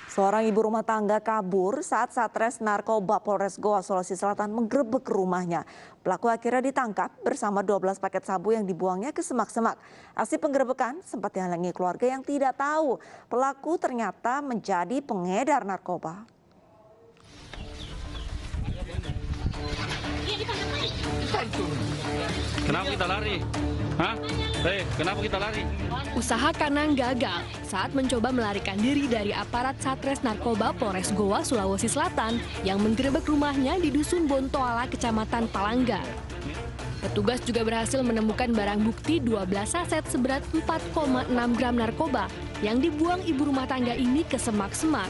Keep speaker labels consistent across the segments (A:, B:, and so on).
A: Seorang ibu rumah tangga kabur saat Satres Narkoba Polres Goa, Sulawesi Selatan menggerebek rumahnya. Pelaku akhirnya ditangkap bersama 12 paket sabu yang dibuangnya ke semak-semak. Aksi penggerebekan sempat dihalangi keluarga yang tidak tahu pelaku ternyata menjadi pengedar narkoba.
B: Kenapa kita lari? Hah? Kenapa kita lari?
C: Usaha Kanang gagal saat mencoba melarikan diri dari aparat Satres Narkoba Polres Goa, Sulawesi Selatan yang menggerebek rumahnya di Dusun Bontoala, Kecamatan Palangga. Petugas juga berhasil menemukan barang bukti 12 saset seberat 4,6 gram narkoba yang dibuang ibu rumah tangga ini ke semak-semak.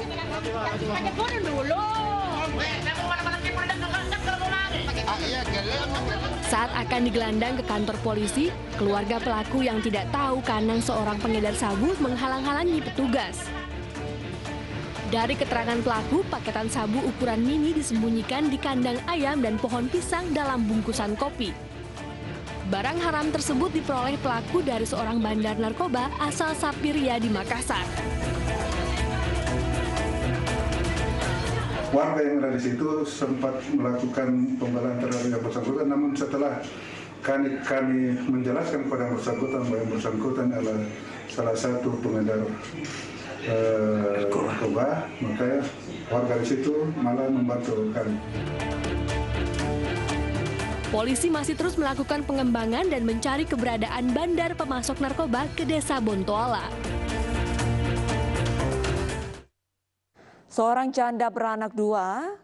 C: Saat akan digelandang ke kantor polisi, keluarga pelaku yang tidak tahu Kanang seorang pengedar sabu menghalang-halangi petugas. Dari keterangan pelaku, paketan sabu ukuran mini disembunyikan di kandang ayam dan pohon pisang dalam bungkusan kopi. Barang haram tersebut diperoleh pelaku dari seorang bandar narkoba asal Sapiria di Makassar.
D: Warga yang ada di situ sempat melakukan pembelaan terhadap yang bersangkutan, namun setelah kami menjelaskan kepada yang bersangkutan bahwa yang bersangkutan adalah salah satu pengedar narkoba, maka warga di situ malah membantu kami.
C: Polisi masih terus melakukan pengembangan dan mencari keberadaan bandar pemasok narkoba ke Desa Bontoala.
A: Seorang janda beranak dua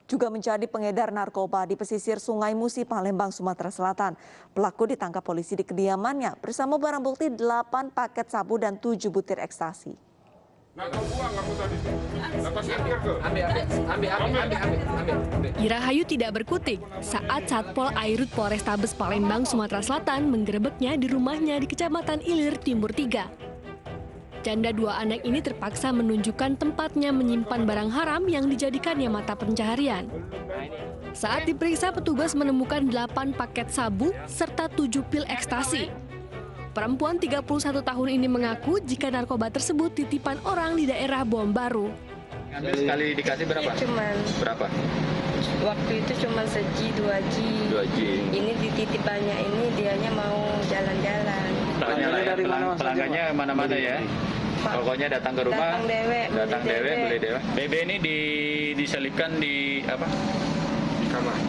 A: juga menjadi pengedar narkoba di pesisir Sungai Musi, Palembang, Sumatera Selatan. Pelaku ditangkap polisi di kediamannya bersama barang bukti 8 paket sabu dan 7 butir ekstasi.
C: Irahayu tidak berkutik saat Satpol Airut Polrestabes Palembang, Sumatera Selatan menggerebeknya di rumahnya di Kecamatan Ilir Timur 3. Janda dua anak ini terpaksa menunjukkan tempatnya menyimpan barang haram yang dijadikannya mata pencaharian. Saat diperiksa, petugas menemukan 8 paket sabu serta 7 pil ekstasi. Perempuan 31 tahun ini mengaku jika narkoba tersebut titipan orang di daerah Bom Baru.
B: Sekali dikasih berapa? Berapa?
E: Waktu itu cuma seji, 2 ji. Ini dititipannya ini dianya mau jalan-jalan.
B: Pelanggannya mana-mana ya? Pokoknya datang ke rumah, datang dewe, beli dewe. BB ini diselipkan di apa?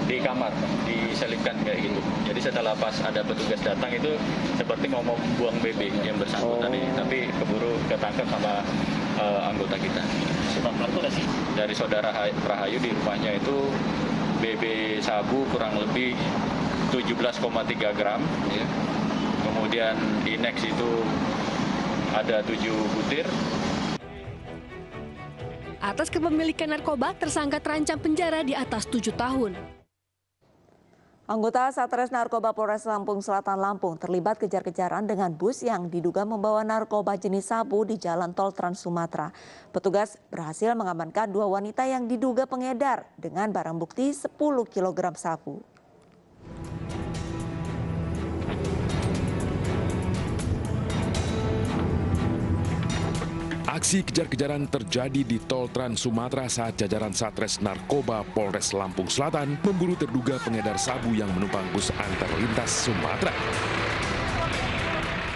B: Di kamar, diselipkan kayak gitu. Jadi setelah pas ada petugas datang itu seperti mau buang BB yang bersangkutan ini, tapi keburu ketangkap sama anggota kita. Dari saudara Rahayu di rumahnya itu BB sabu kurang lebih 17,3 gram, ya. Kemudian di next itu ada 7 butir.
C: Atas kepemilikan narkoba, tersangka terancam penjara di atas 7 tahun.
A: Anggota Satres Narkoba Polres Lampung Selatan, Lampung terlibat kejar-kejaran dengan bus yang diduga membawa narkoba jenis sabu di Jalan Tol Trans Sumatera. Petugas berhasil mengamankan 2 wanita yang diduga pengedar dengan barang bukti 10 kg sabu.
F: Aksi kejar-kejaran terjadi di Tol Trans Sumatera saat jajaran Satres Narkoba Polres Lampung Selatan memburu terduga pengedar sabu yang menumpang bus antar lintas Sumatera.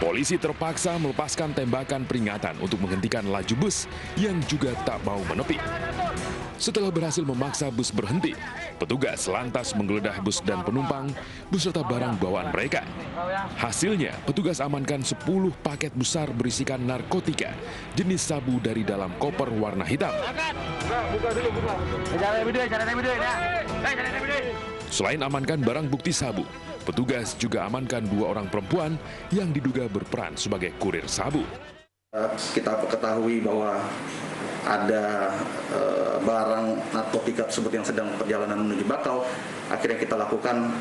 F: Polisi terpaksa melepaskan tembakan peringatan untuk menghentikan laju bus yang juga tak mau menepi. Setelah berhasil memaksa bus berhenti, petugas lantas menggeledah bus dan penumpang beserta barang bawaan mereka. Hasilnya, petugas amankan 10 paket besar berisikan narkotika jenis sabu dari dalam koper warna hitam. Selain amankan barang bukti sabu, petugas juga amankan 2 orang perempuan yang diduga berperan sebagai kurir sabu.
G: Kita ketahui bahwa ada barang narkotika tersebut yang sedang perjalanan menuju Bakau. Akhirnya kita lakukan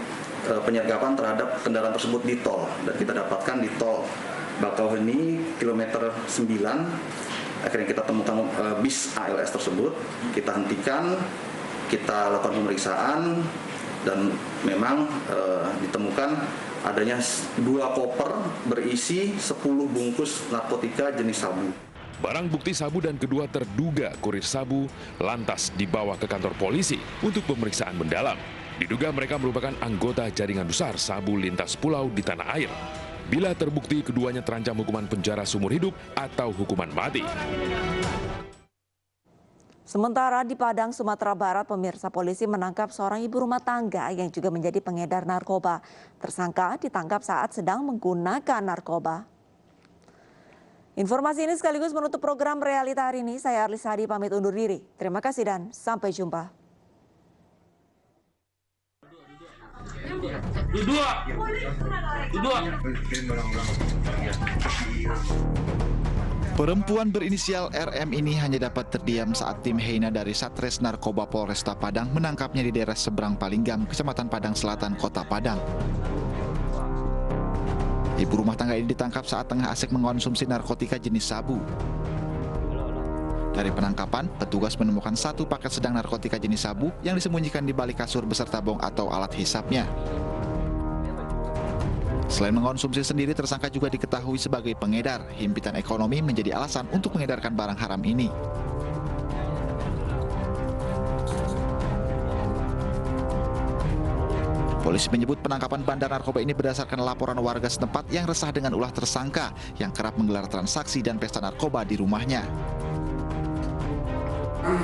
G: penyergapan terhadap kendaraan tersebut di tol, dan kita dapatkan di tol Bakau ini kilometer 9. Akhirnya kita temukan bis ALS tersebut, kita hentikan, kita lakukan pemeriksaan, dan memang ditemukan adanya 2 koper berisi 10 bungkus narkotika jenis sabu.
F: Barang bukti sabu dan kedua terduga kurir sabu lantas dibawa ke kantor polisi untuk pemeriksaan mendalam. Diduga mereka merupakan anggota jaringan besar sabu lintas pulau di tanah air. Bila terbukti, keduanya terancam hukuman penjara seumur hidup atau hukuman mati.
A: Sementara di Padang, Sumatera Barat, pemirsa, polisi menangkap seorang ibu rumah tangga yang juga menjadi pengedar narkoba. Tersangka ditangkap saat sedang menggunakan narkoba. Informasi ini sekaligus menutup program Realita hari ini. Saya Arlis Hadi pamit undur diri. Terima kasih dan sampai jumpa.
H: Perempuan berinisial RM ini hanya dapat terdiam saat tim Heina dari Satres Narkoba Polresta Padang menangkapnya di daerah seberang Palinggam, Kecamatan Padang Selatan, Kota Padang. Ibu rumah tangga ini ditangkap saat tengah asik mengkonsumsi narkotika jenis sabu. Dari penangkapan, petugas menemukan 1 paket sedang narkotika jenis sabu yang disembunyikan di balik kasur beserta bong atau alat hisapnya. Selain mengkonsumsi sendiri, tersangka juga diketahui sebagai pengedar. Himpitan ekonomi menjadi alasan untuk mengedarkan barang haram ini. Polisi menyebut penangkapan bandar narkoba ini berdasarkan laporan warga setempat yang resah dengan ulah tersangka yang kerap menggelar transaksi dan pesta narkoba di rumahnya.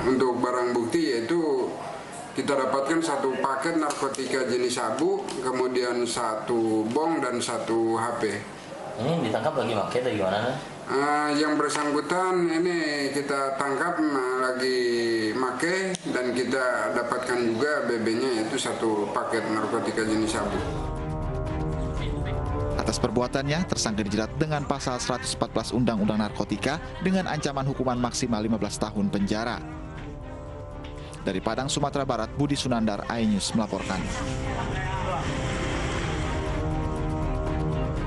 I: Untuk barang bukti yaitu kita dapatkan 1 paket narkotika jenis sabu, kemudian 1 bong dan 1 HP.
J: Ini ditangkap lagi pakai atau gimana?
I: Yang bersangkutan ini kita tangkap lagi make dan kita dapatkan juga BB-nya yaitu 1 paket narkotika jenis sabu.
H: Atas perbuatannya, tersangka dijerat dengan pasal 114 Undang-Undang Narkotika dengan ancaman hukuman maksimal 15 tahun penjara. Dari Padang, Sumatera Barat, Budi Sunandar, iNews melaporkan.